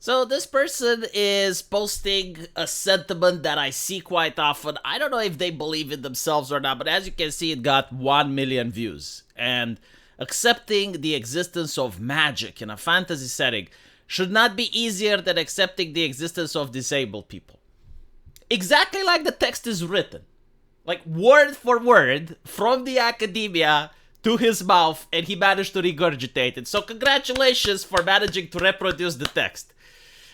So this person is posting a sentiment that I see quite often. I don't know if they believe in themselves or not, but as you can see, it got 1 million views. And accepting the existence of magic in a fantasy setting should not be easier than accepting the existence of disabled people. Exactly like the text is written. Like word for word from the academia to his mouth, and he managed to regurgitate it. So congratulations for managing to reproduce the text.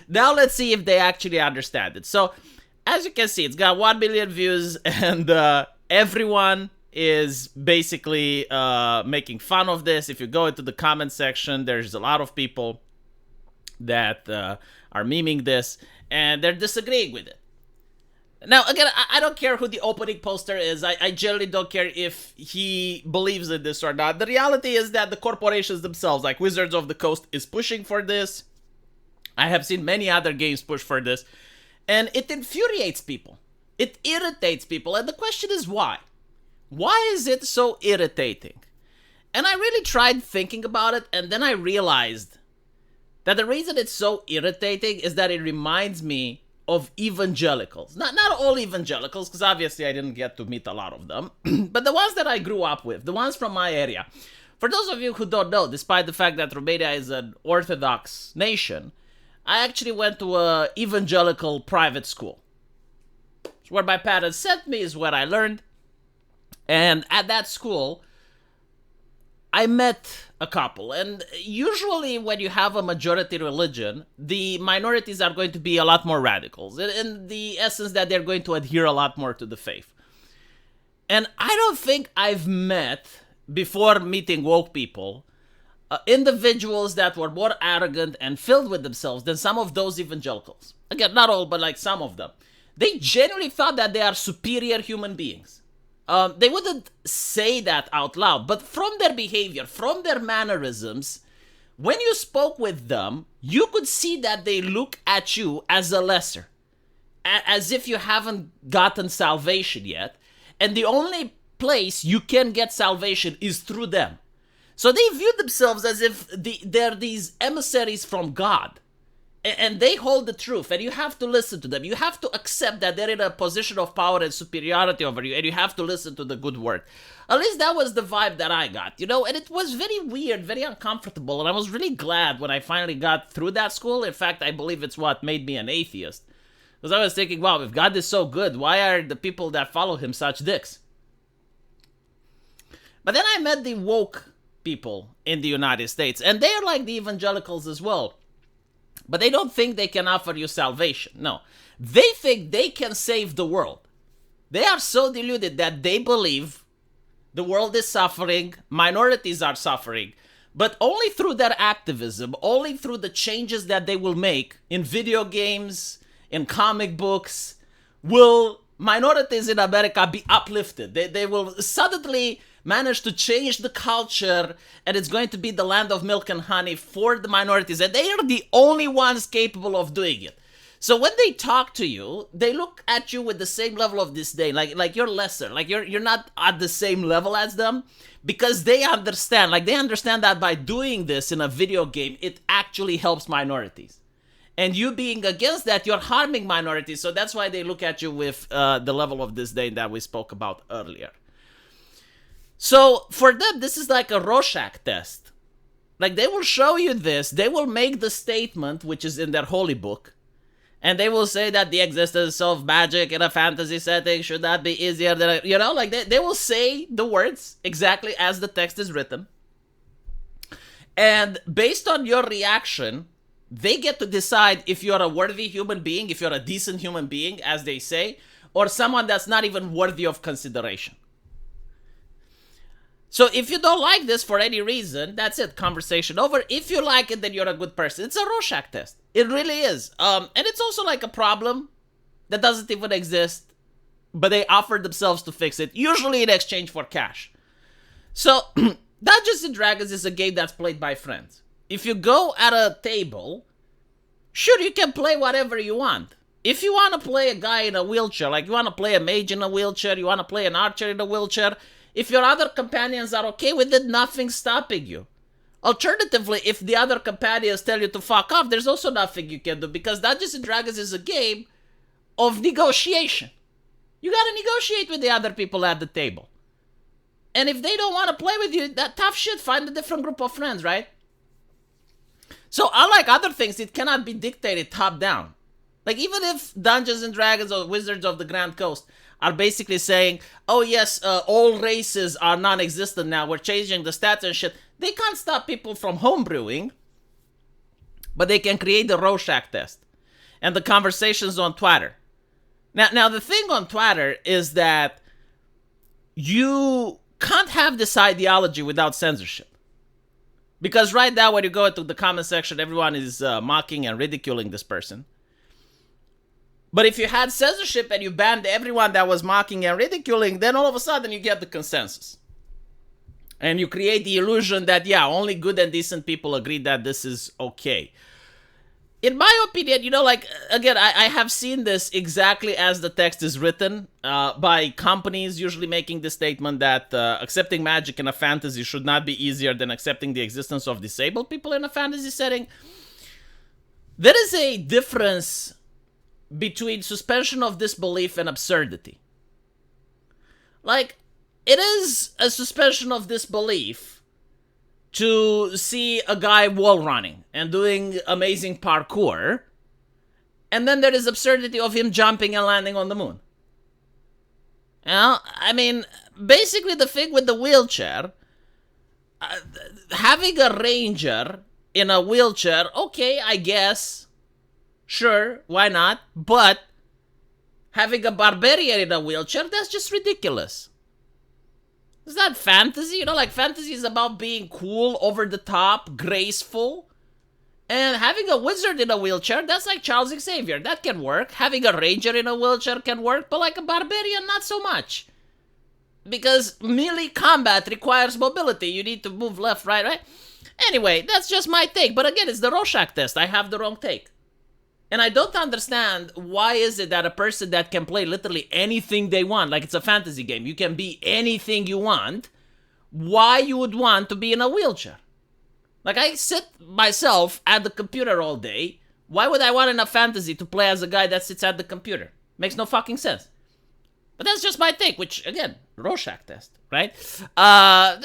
Now let's see if they actually understand it. So as you can see, it's got 1 million views, and everyone is basically making fun of this. If you go into the comment section, there's a lot of people that are memeing this, and they're disagreeing with it. Now, again, I don't care who the opening poster is. I generally don't care if he believes in this or not. The reality is that the corporations themselves, like Wizards of the Coast, is pushing for this. I have seen many other games push for this. And it infuriates people. It irritates people. And the question is why? Why is it so irritating? And I really tried thinking about it, and then I realized that the reason it's so irritating is that it reminds me of evangelicals. Not all evangelicals, because obviously I didn't get to meet a lot of them, but the ones that I grew up with, the ones from my area. For those of you who don't know, despite the fact that Romania is an Orthodox nation, I actually went to a evangelical private school. It's where my parents sent me, is where I learned. And at that school, I met a couple, and usually when you have a majority religion, the minorities are going to be a lot more radicals, in the essence that they're going to adhere a lot more to the faith. And I don't think I've met, before meeting woke people, individuals that were more arrogant and filled with themselves than some of those evangelicals. Again, not all, but like some of them. They genuinely thought that they are superior human beings. They wouldn't say that out loud, but from their behavior, from their mannerisms, when you spoke with them, you could see that they look at you as a lesser, as if you haven't gotten salvation yet, and the only place you can get salvation is through them. So they view themselves as if they're these emissaries from God. And they hold the truth, and you have to listen to them. You have to accept that they're in a position of power and superiority over you, and you have to listen to the good word. At least that was the vibe that I got, and it was very weird, very uncomfortable, and I was really glad when I finally got through that school. In fact, I believe it's what made me an atheist. Because I was thinking, wow, if God is so good, why are the people that follow him such dicks? But then I met the woke people in the United States, and they're like the evangelicals as well. But they don't think they can offer you salvation. No. They think they can save the world. They are so deluded that they believe the world is suffering, minorities are suffering, but only through their activism, only through the changes that they will make in video games, in comic books, will minorities in America be uplifted. They will suddenly manage to change the culture, and it's going to be the land of milk and honey for the minorities, and they are the only ones capable of doing it. So when they talk to you, they look at you with the same level of disdain, like you're lesser, like you're not at the same level as them, because they understand that by doing this in a video game, it actually helps minorities. And you being against that, you're harming minorities, so that's why they look at you with the level of disdain that we spoke about earlier. So for them, this is like a Rorschach test. Like they will show you this, they will make the statement, which is in their holy book, and they will say that the existence of magic in a fantasy setting should not be easier than, they will say the words exactly as the text is written. And based on your reaction, they get to decide if you're a worthy human being, if you're a decent human being, as they say, or someone that's not even worthy of consideration. So if you don't like this for any reason, that's it, conversation over. If you like it, then you're a good person. It's a Rorschach test. It really is. And it's also like a problem that doesn't even exist, but they offered themselves to fix it, usually in exchange for cash. So Dungeons & Dragons is a game that's played by friends. If you go at a table, sure, you can play whatever you want. If you want to play a guy in a wheelchair, like you want to play a mage in a wheelchair, you want to play an archer in a wheelchair, if your other companions are okay with it, nothing's stopping you. Alternatively, if the other companions tell you to fuck off, there's also nothing you can do, because Dungeons and Dragons is a game of negotiation. You gotta negotiate with the other people at the table. And if they don't want to play with you, that tough shit, find a different group of friends, right? So unlike other things, it cannot be dictated top down. Like, even if Dungeons and Dragons or Wizards of the Grand Coast are basically saying, oh yes, all races are non-existent now, we're changing the stats and shit, they can't stop people from homebrewing, but they can create the Rorschach test and the conversations on Twitter. Now the thing on Twitter is that you can't have this ideology without censorship. Because right now, when you go into the comment section, everyone is mocking and ridiculing this person. But if you had censorship and you banned everyone that was mocking and ridiculing, then all of a sudden you get the consensus. And you create the illusion that, yeah, only good and decent people agree that this is okay. In my opinion, you know, like, again, I have seen this exactly as the text is written by companies usually making the statement that accepting magic in a fantasy should not be easier than accepting the existence of disabled people in a fantasy setting. There is a difference between suspension of disbelief and absurdity. Like, it is a suspension of disbelief to see a guy wall running and doing amazing parkour, and then there is absurdity of him jumping and landing on the moon. You know, I mean, basically the thing with the wheelchair, having a ranger in a wheelchair, okay, I guess, sure, why not? But having a barbarian in a wheelchair, that's just ridiculous. It's not fantasy, you know, like, fantasy is about being cool, over the top, graceful. And having a wizard in a wheelchair, that's like Charles Xavier. That can work. Having a ranger in a wheelchair can work, but like a barbarian, not so much. Because melee combat requires mobility. You need to move left, right? Anyway, that's just my take. But again, it's the Rorschach test. I have the wrong take. And I don't understand why is it that a person that can play literally anything they want, like it's a fantasy game, you can be anything you want, why you would want to be in a wheelchair? Like, I sit myself at the computer all day. Why would I want in a fantasy to play as a guy that sits at the computer? Makes no fucking sense. But that's just my take, which, again, Rorschach test, right? And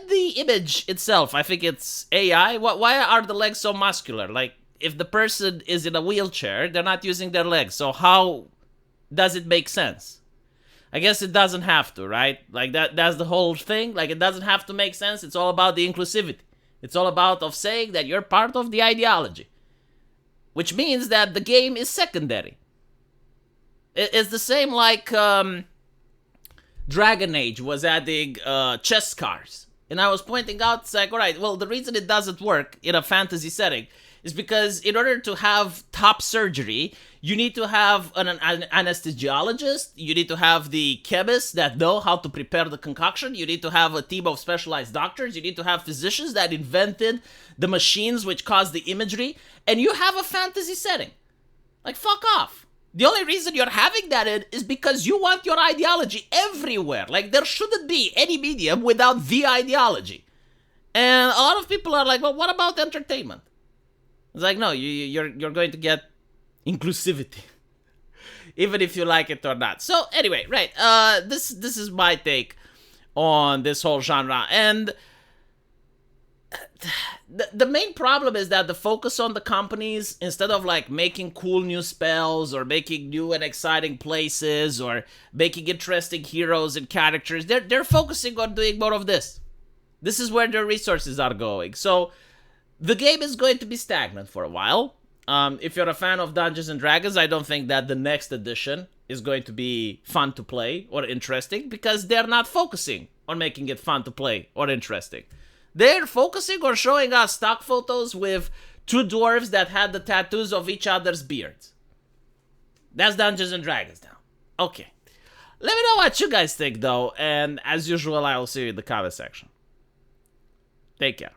the image itself, I think it's AI. Why are the legs so muscular? Like, if the person is in a wheelchair, they're not using their legs. So how does it make sense? I guess it doesn't have to, right? Like, that's the whole thing. Like, it doesn't have to make sense. It's all about the inclusivity. It's all about of saying that you're part of the ideology. Which means that the game is secondary. It's the same like Dragon Age was adding chess scars. And I was pointing out, it's like, all right, well, the reason it doesn't work in a fantasy setting is because in order to have top surgery, you need to have an anesthesiologist, you need to have the chemists that know how to prepare the concoction, you need to have a team of specialized doctors, you need to have physicians that invented the machines which cause the imagery, and you have a fantasy setting. Like, fuck off. The only reason you're having that is because you want your ideology everywhere. Like, there shouldn't be any medium without the ideology. And a lot of people are like, well, what about entertainment? It's like, no, you're going to get inclusivity, even if you like it or not. So anyway, right, this is my take on this whole genre. And the main problem is that the focus on the companies, instead of like making cool new spells or making new and exciting places or making interesting heroes and characters, they're focusing on doing more of this. This is where their resources are going. So the game is going to be stagnant for a while. If you're a fan of Dungeons and Dragons, I don't think that the next edition is going to be fun to play or interesting, because they're not focusing on making it fun to play or interesting. They're focusing on showing us stock photos with two dwarves that had the tattoos of each other's beards. That's Dungeons and Dragons now. Okay. Let me know what you guys think, though, and as usual, I'll see you in the comment section. Take care.